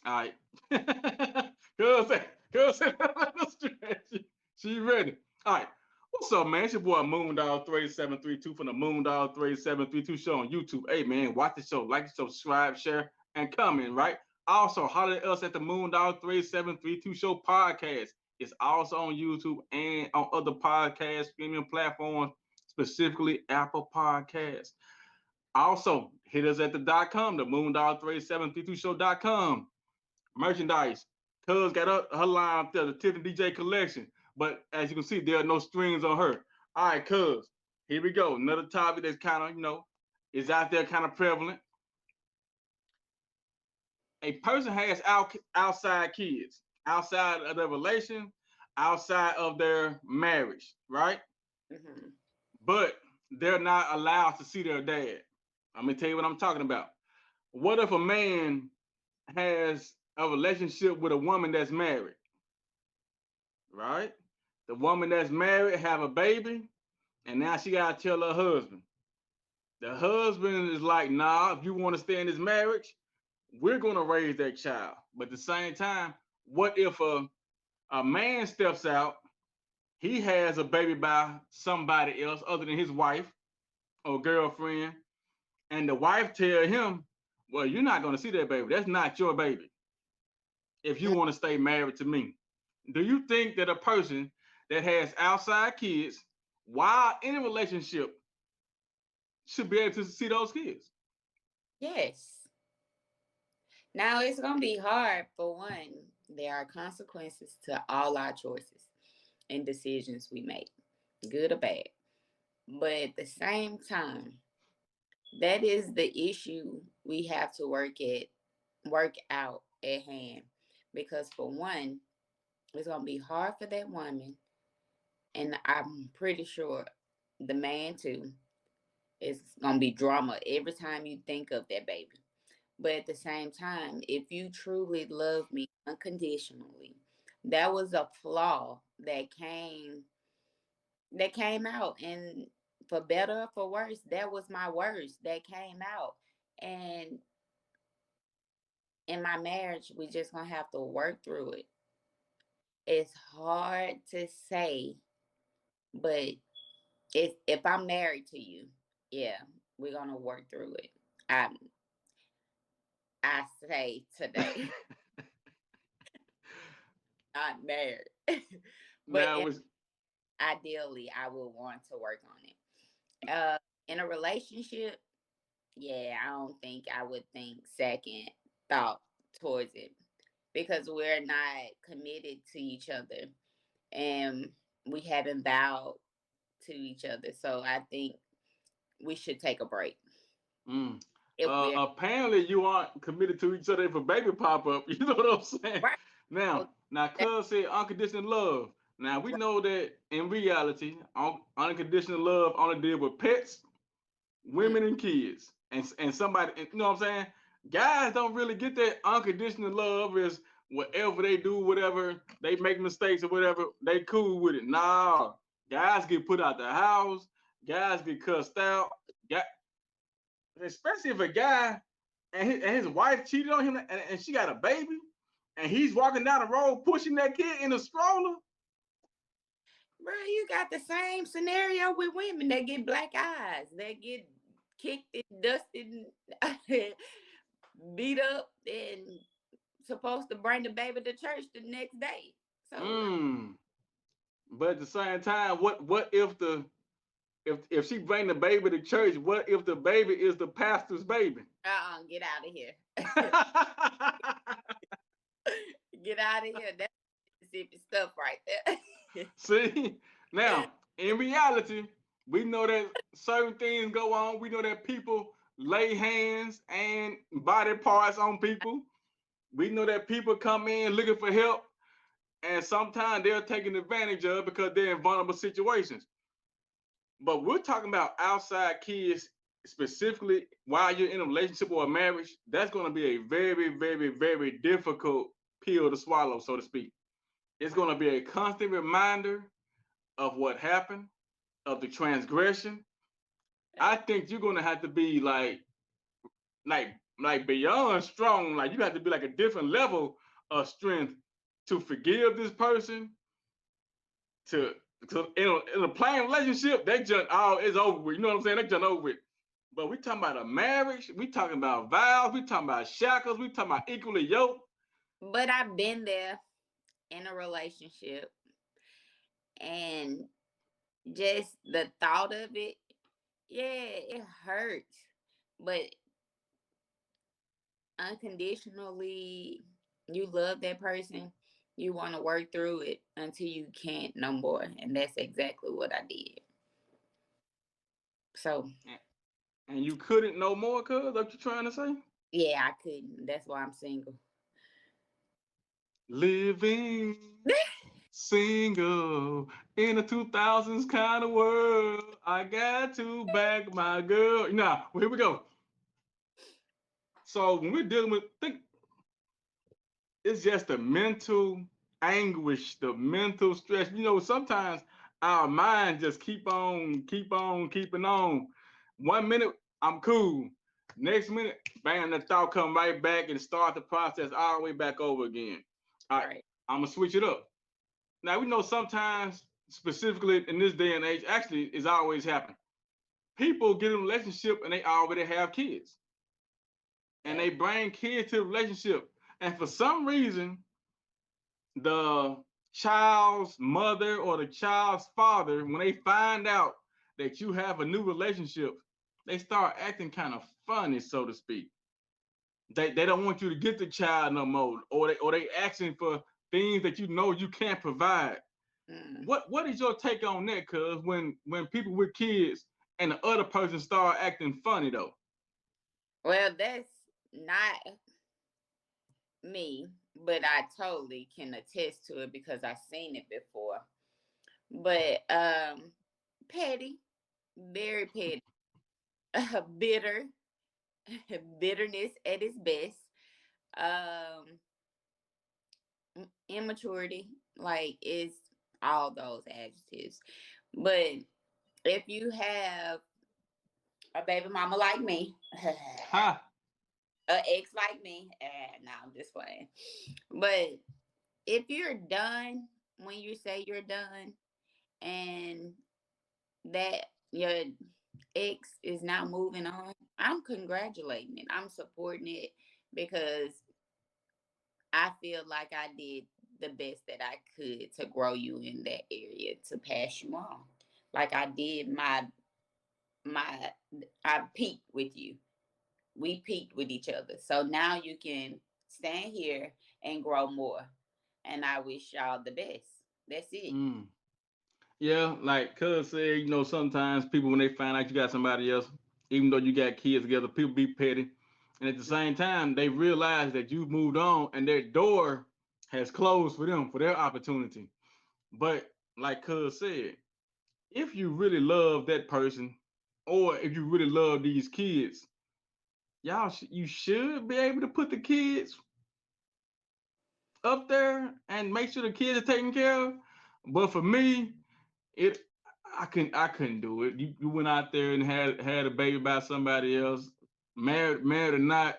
All right. Cuz cuz she ready. All right. What's up, man? It's your boy MoonDog 3732 from the MoonDog 3732 show on YouTube. Hey man, watch the show, like the show, subscribe, share, and comment, right? Also, holler at us at the MoonDog 3732 show podcast. It's also on YouTube and on other podcast streaming platforms, specifically Apple Podcasts. Also, hit us at the .com, the moondog3732show.com. Merchandise. Cuz got her line up there, the Tiffany DJ collection. But as you can see, there are no strings on her. All right, cuz, here we go. Another topic that's kind of, is out there kind of prevalent. A person has outside kids, outside of their relation, outside of their marriage, right? Mm-hmm. But they're not allowed to see their dad. I'm gonna tell you what I'm talking about. What if a man has a relationship with a woman that's married, right? The woman that's married have a baby, and now she gotta tell her husband. The husband is like, nah, if you want to stay in this marriage, we're gonna raise that child. But at the same time, what if a man steps out, he has a baby by somebody else other than his wife or girlfriend, and the wife tell him, well, you're not gonna see that baby. That's not your baby if you want to stay married to me. Do you think that a person that has outside kids while in a relationship should be able to see those kids? Yes. Now it's gonna be hard for one. There are consequences to all our choices and decisions we make, good or bad. But at the same time, that is the issue we have to work out at hand. Because for one, it's gonna be hard for that woman, and I'm pretty sure the man too. It's gonna be drama every time you think of that baby. But at the same time, if you truly love me unconditionally, that was a flaw that came out, and for better or for worse, that was my worst that came out. And in my marriage, we just gonna have to work through it. It's hard to say, but if I'm married to you, yeah, we're gonna work through it. I I say today, not married, but Now it's ideally, I would want to work on it. In a relationship, yeah, I don't think I would think second thought towards it because we're not committed to each other and we haven't vowed to each other. So I think we should take a break mm. if we're Apparently you aren't committed to each other if a baby pop up. You know what I'm saying? right. Now, So now, that, cuz said unconditional love. Now we right. know that in reality, unconditional love only deal with pets, Mm, women, and kids, and somebody. You know what I'm saying? Guys don't really get that unconditional love. Is whatever they do, whatever they make mistakes or whatever, they cool with it. Nah, guys get put out the house. Guys get cussed out. Guy, especially if a guy and his wife cheated on him and she got a baby and he's walking down the road pushing that kid in a stroller. bro, you got the same scenario with women that get black eyes, that get kicked and dusted, and beat up, and supposed to bring the baby to church the next day. So Mm. But at the same time, what if the if she bring the baby to church, what if the baby is the pastor's baby? get out of here. Get out of here. That's Mississippi stuff right there. See, now in reality, we know that certain things go on. We know that people lay hands and body parts on people. We know that people come in looking for help, and sometimes they're taken advantage of because they're in vulnerable situations. But we're talking about outside kids specifically while you're in a relationship or a marriage. That's going to be a very, very, very difficult pill to swallow, so to speak. It's going to be a constant reminder of what happened, of the transgression. I think you're going to have to be like like beyond strong. Like you have to be like a different level of strength to forgive this person. To in a plain relationship, they just all is over with. You know what I'm saying? They just over with. But we talking about a marriage. We talking about vows. We talking about shackles. We talking about equally yoked. But I've been there in a relationship, and just the thought of it, yeah, it hurts. But unconditionally, you love that person. You want to work through it until you can't no more. And that's exactly what I did. So, And you couldn't no more, cuz, what you trying to say? yeah, I couldn't. That's why I'm single. Living single in a 2000s kind of world. I got to back my girl. Nah, well, here we go. So when we're dealing with, think it's just the mental anguish, the mental stress. You know, sometimes our mind just keeping on. 1 minute, I'm cool. Next minute, bam, the thought come right back and start the process all the way back over again. All right, Right. I'm gonna switch it up. Now we know sometimes, specifically in this day and age, actually, it's always happened. People get in a relationship and they already have kids, and Yeah. they bring kids to the relationship, and for some reason, the child's mother or the child's father, when they find out that you have a new relationship, they start acting kind of funny, so to speak. They don't want you to get the child no more, or they asking for things that you know you can't provide. Mm. What is your take on that? Cause when people with kids and the other person start acting funny though. Well, that's not me, but I totally can attest to it because I've seen it before. But petty, very petty, bitter, bitterness at its best. Um, immaturity, like it's all those adjectives. But if you have a baby mama like me, Ha. a ex like me, no, I'm just playing. But if you're done when you say you're done, and that your ex is now moving on, I'm congratulating it. I'm supporting it because I feel like I did the best that I could to grow you in that area to pass you on. Like I did my I peaked with you. We peaked with each other. So now you can stand here and grow more. And I wish y'all the best. That's it. Mm. Yeah, like cuz said, sometimes people when they find out you got somebody else, even though you got kids together, people be petty. And at the same time, they realize that you've moved on and their door has closed for them for their opportunity. But like cuz said, if you really love that person, or if you really love these kids, you should be able to put the kids up there and make sure the kids are taken care of. But for me, it I couldn't do it. You went out there and had a baby by somebody else, married or not.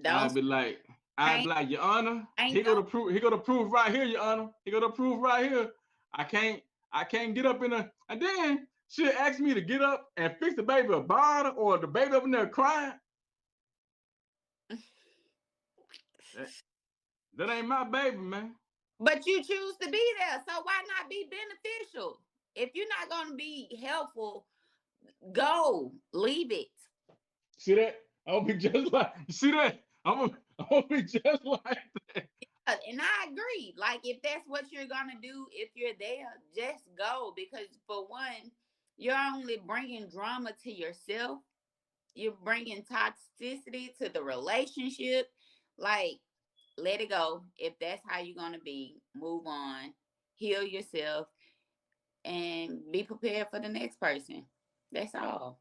Don't I'd be like, I'd be paint. like, Your Honor, Ain't he go no to prove. He go to prove right here, Your Honor. He go to prove right here. I can't I can't get up in a. And then she'll ask me to get up and fix the baby a bottle or the baby up in there crying. That, that ain't my baby, man. but you choose to be there. So why not be beneficial? If you're not gonna be helpful, go. Leave it. See that? I'm gonna be just like. You see that? I'm gonna be just like that. And I agree. Like if that's what you're gonna do, if you're there, just go. Because for one, you're only bringing drama to yourself. You're bringing toxicity to the relationship. Like let it go. If that's how you're gonna be, move on, heal yourself, and be prepared for the next person. That's all.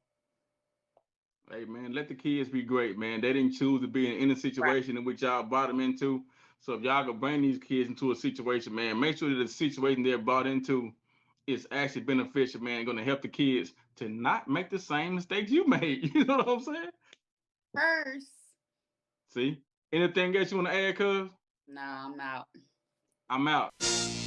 Hey man, let the kids be great, man. They didn't choose to be in any Right. situation in which y'all brought them into. So if y'all could bring these kids into a situation, man, make sure that the situation they're brought into is actually beneficial, man. Going to help the kids to not make the same mistakes you made. You know what I'm saying? First. See? Anything else you want to add, cuz? No, I'm out. I'm out.